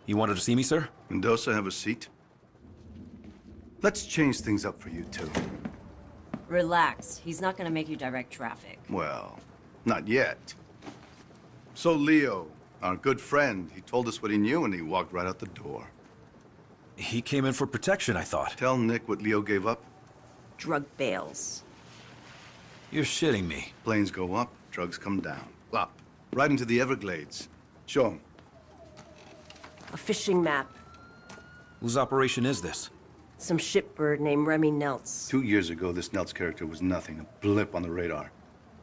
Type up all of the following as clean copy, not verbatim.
You wanted to see me, sir? Mendoza, have a seat. Let's change things up for you two. Relax. He's not gonna make you direct traffic. Well, not yet. So Leo, our good friend, he told us what he knew and he walked right out the door. He came in for protection, I thought. Tell Nick what Leo gave up. Drug bales. You're shitting me. Planes go up, drugs come down. Up. Right into the Everglades. Show him. A fishing map. Whose operation is this? Some shipbird named Remy Neltz. 2 years ago, this Neltz character was nothing, a blip on the radar.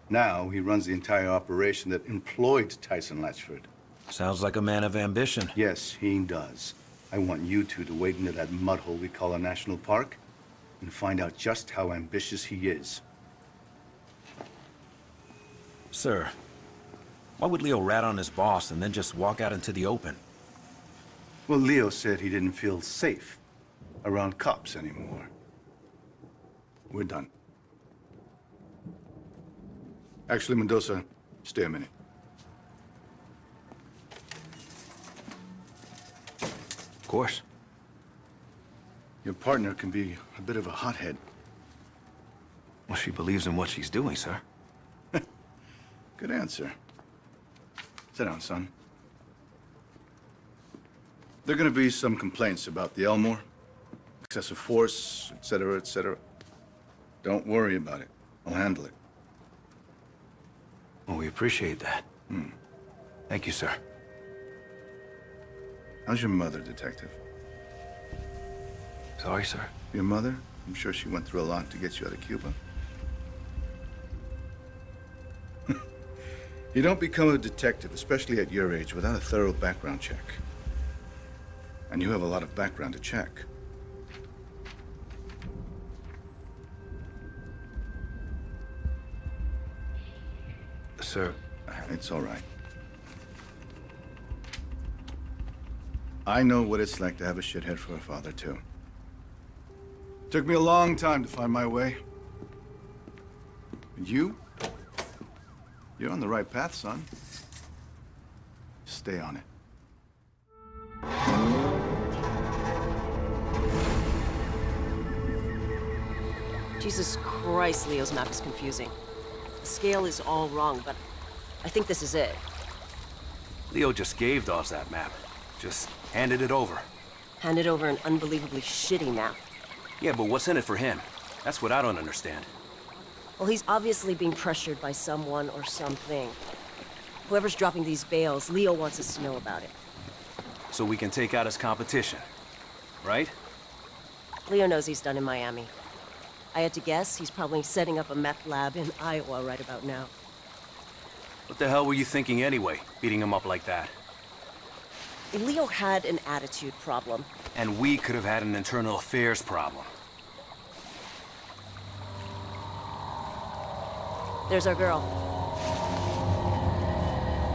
Now, he runs the entire operation that employed Tyson Latchford. Sounds like a man of ambition. Yes, he does. I want you two to wade into that mud hole we call a national park and find out just how ambitious he is. Sir, why would Leo rat on his boss and then just walk out into the open? Well, Leo said he didn't feel safe around cops anymore. We're done. Actually, Mendoza, stay a minute. Of course. Your partner can be a bit of a hothead. Well, she believes in what she's doing, sir. Good answer. Sit down, son. There are gonna be some complaints about the Elmore. Excessive force, etc., etc. Don't worry about it. I'll handle it. Well, we appreciate that. Thank you, sir. How's your mother, Detective? Sorry, sir. Your mother? I'm sure she went through a lot to get you out of Cuba. You don't become a detective, especially at your age, without a thorough background check. And you have a lot of background to check. Sir, It's all right. I know what it's like to have a shithead for a father, too. Took me a long time to find my way. And you're on the right path, son. Stay on it. Jesus Christ, Leo's map is confusing. The scale is all wrong, but I think this is it. Leo just gave Dawes that map. Just handed it over. Handed over an unbelievably shitty map. Yeah, but what's in it for him? That's what I don't understand. Well, he's obviously being pressured by someone or something. Whoever's dropping these bales, Leo wants us to know about it. So we can take out his competition, right? Leo knows he's done in Miami. I had to guess he's probably setting up a meth lab in Iowa right about now. What the hell were you thinking anyway, beating him up like that? Leo had an attitude problem. And we could have had an internal affairs problem. There's our girl.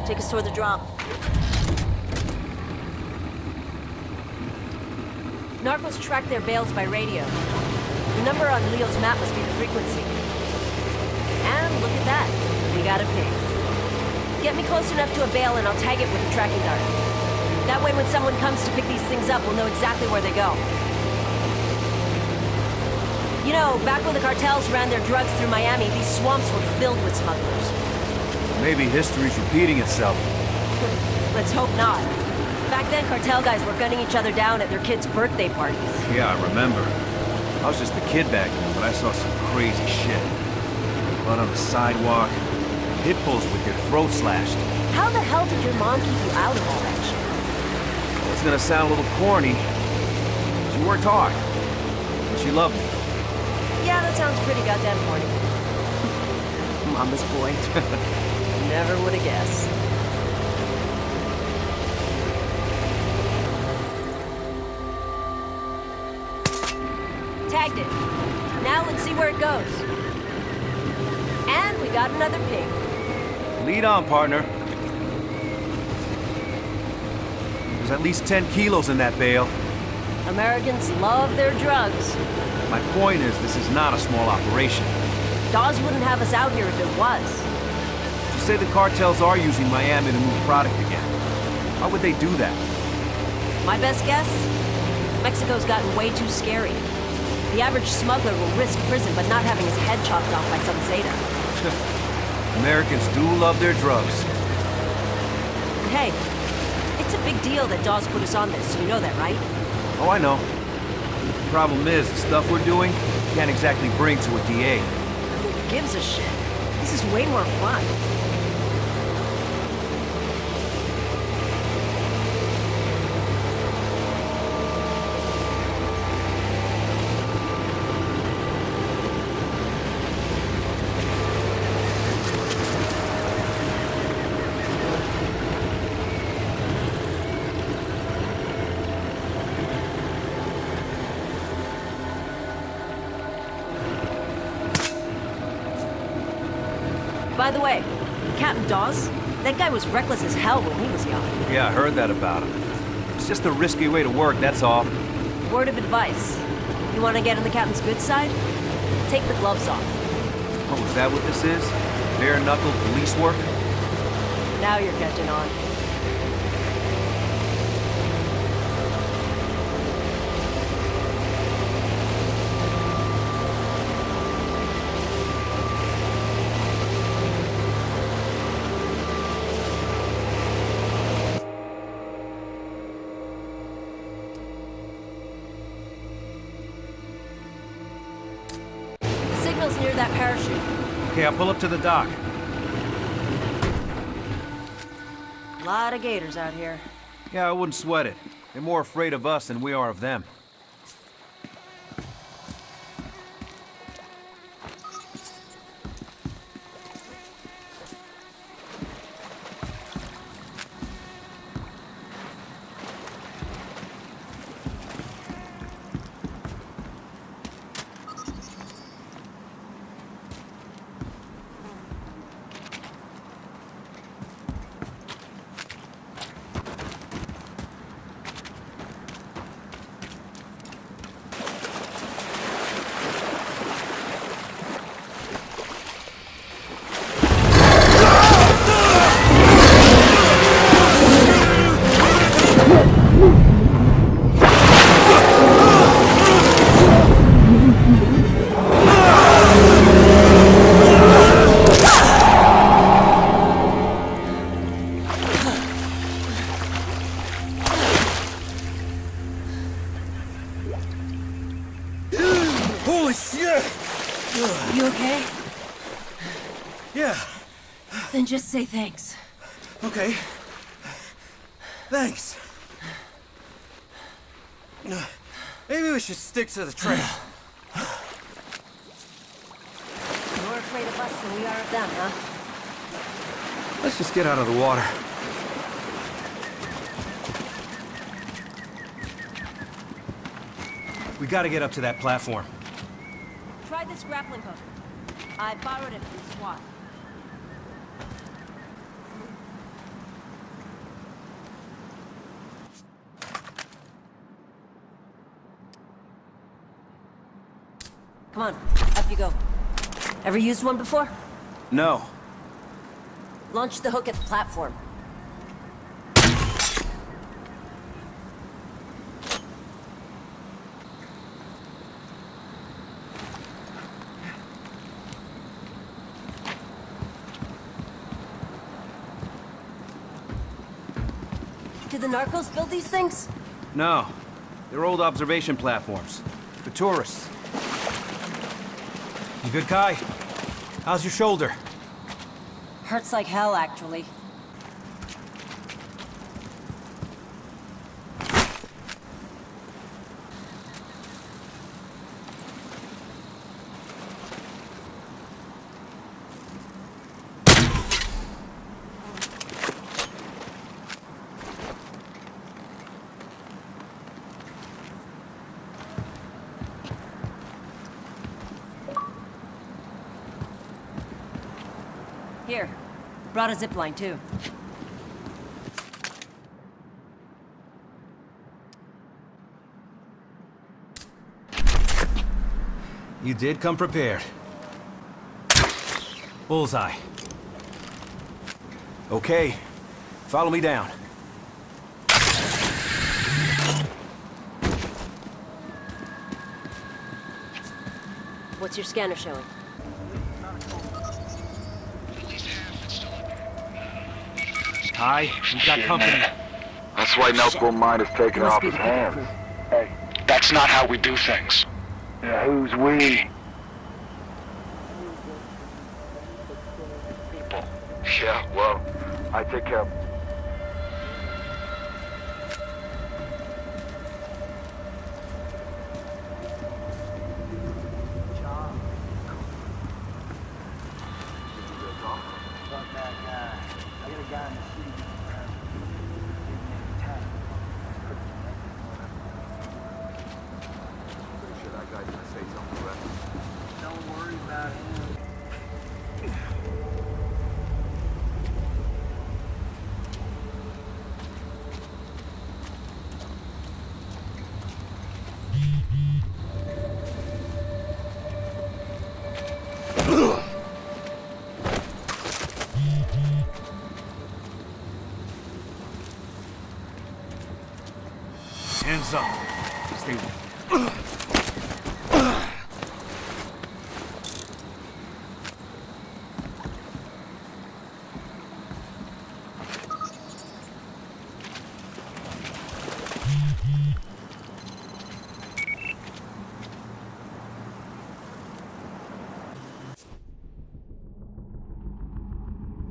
Take us toward the drop. Narcos track their bales by radio. The number on Leo's map must be the frequency. And look at that. We got a ping. Get me close enough to a bale and I'll tag it with a tracking dart. That way when someone comes to pick these things up, we'll know exactly where they go. You know, back when the cartels ran their drugs through Miami, these swamps were filled with smugglers. Maybe history's repeating itself. Let's hope not. Back then, cartel guys were gunning each other down at their kids' birthday parties. Yeah, I remember. I was just a kid back then, but I saw some crazy shit. Blood on the sidewalk, pit bulls with your throat slashed. How the hell did your mom keep you out of all that shit? It's gonna sound a little corny. She worked hard. She loved me. Yeah, that sounds pretty goddamn corny. Mama's boy. Never would have guessed. Tagged it. Now let's see where it goes. And we got another ping. Lead on, partner. There's at least 10 kilos in that bale. Americans love their drugs. My point is, this is not a small operation. Dawes wouldn't have us out here if it was. You say the cartels are using Miami to move product again. Why would they do that? My best guess? Mexico's gotten way too scary. The average smuggler will risk prison but not having his head chopped off by some Zeta. Americans do love their drugs. Hey, it's a big deal that Dawes put us on this. You know that, right? Oh, I know. The problem is, the stuff we're doing, can't exactly bring to a DA. Who gives a shit? This is way more fun. By the way, Captain Dawes, that guy was reckless as hell when he was young. Yeah, I heard that about him. It's just a risky way to work, that's all. Word of advice. You want to get on the captain's good side? Take the gloves off. Oh, is that what this is? Bare-knuckle police work? Now you're catching on. Near that parachute. Okay, I'll pull up to the dock. A lot of gators out here. Yeah, I wouldn't sweat it. They're more afraid of us than we are of them. You okay? Yeah, Then just say thanks. okay. Thanks. Maybe we should stick to the trail. More afraid of us than we are of them, huh? Let's just get out of the water. We gotta get up to that platform. Try this grappling hook. I borrowed it from SWAT. Come on, up you go. Ever used one before? No. Launch the hook at the platform. Did the narcos build these things? No. They're old observation platforms. For tourists. You good, Kai? How's your shoulder? Hurts like hell, actually. Here. Brought a zip line, too. You did come prepared. Bullseye. Okay. Follow me down. What's your scanner showing? Ty, we've got company. That's why Nelson Mine is taking Must off be his the Gator hands. crew. Hey, that's not how we do things. Yeah, who's we? People. Yeah, well, I take care of... Hands up. Stay with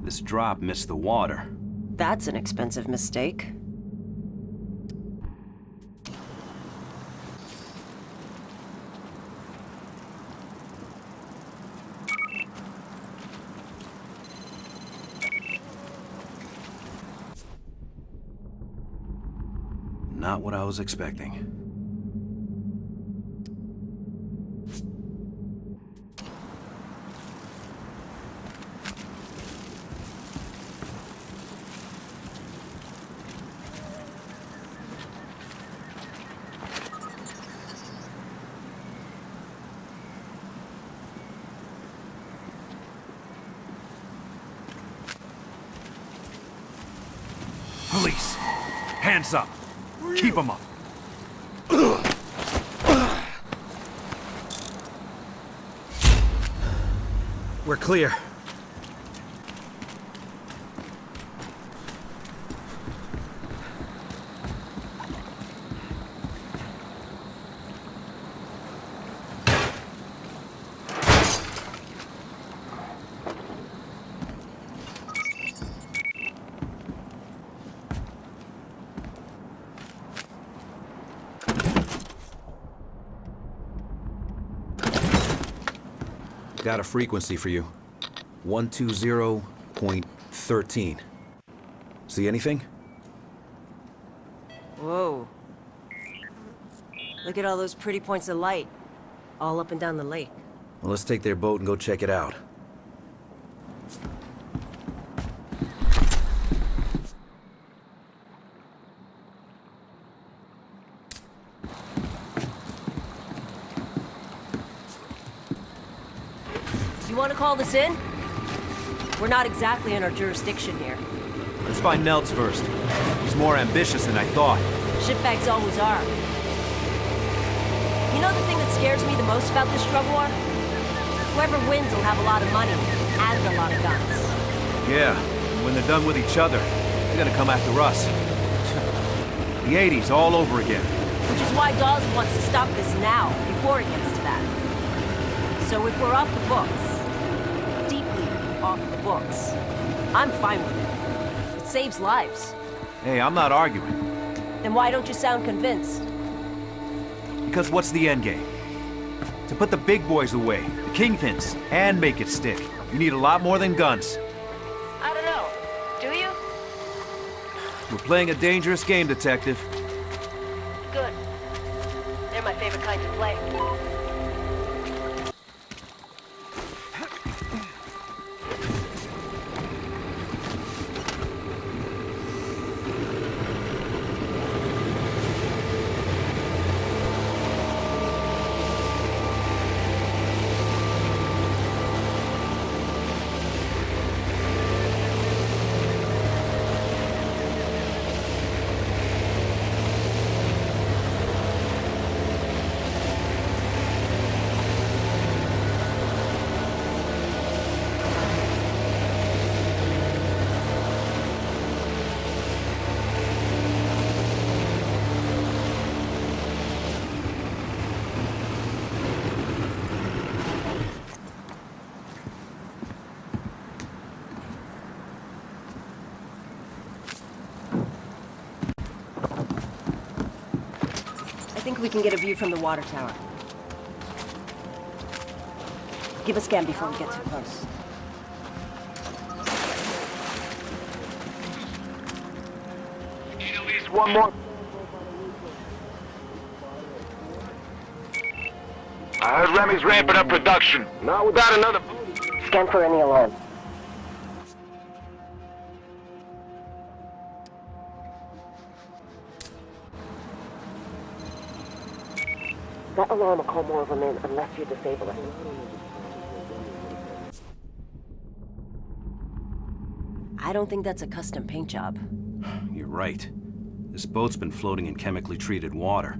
This drop missed the water. That's an expensive mistake. Not what I was expecting. Police! Hands up! Keep them up! We're clear. Got a frequency for you. 120.13. See anything? Whoa. Look at all those pretty points of light. All up and down the lake. Well, let's take their boat and go check it out. You want to call this in? We're not exactly in our jurisdiction here. Let's find Nelts first. He's more ambitious than I thought. Shitbags always are. You know the thing that scares me the most about this drug war? Whoever wins will have a lot of money and a lot of guns. Yeah, and when they're done with each other, they're gonna come after us. The 80s all over again. Which is why Dawes wants to stop this now, before it gets to that. So if we're off the books, deeply off the books, I'm fine with it. It saves lives. Hey, I'm not arguing. Then why don't you sound convinced? Because what's the end game? To put the big boys away, the kingpins, and make it stick. You need a lot more than guns. I don't know. Do you? We're playing a dangerous game, Detective. Good. They're my favorite kind to play. think we can get a view from the water tower. Give a scan before we get too close. Need at least one more. I heard Remy's ramping up production. Not without another. Scan for any alarm. That alarm will call more of them in unless you disable it. I don't think that's a custom paint job. You're right. This boat's been floating in chemically treated water.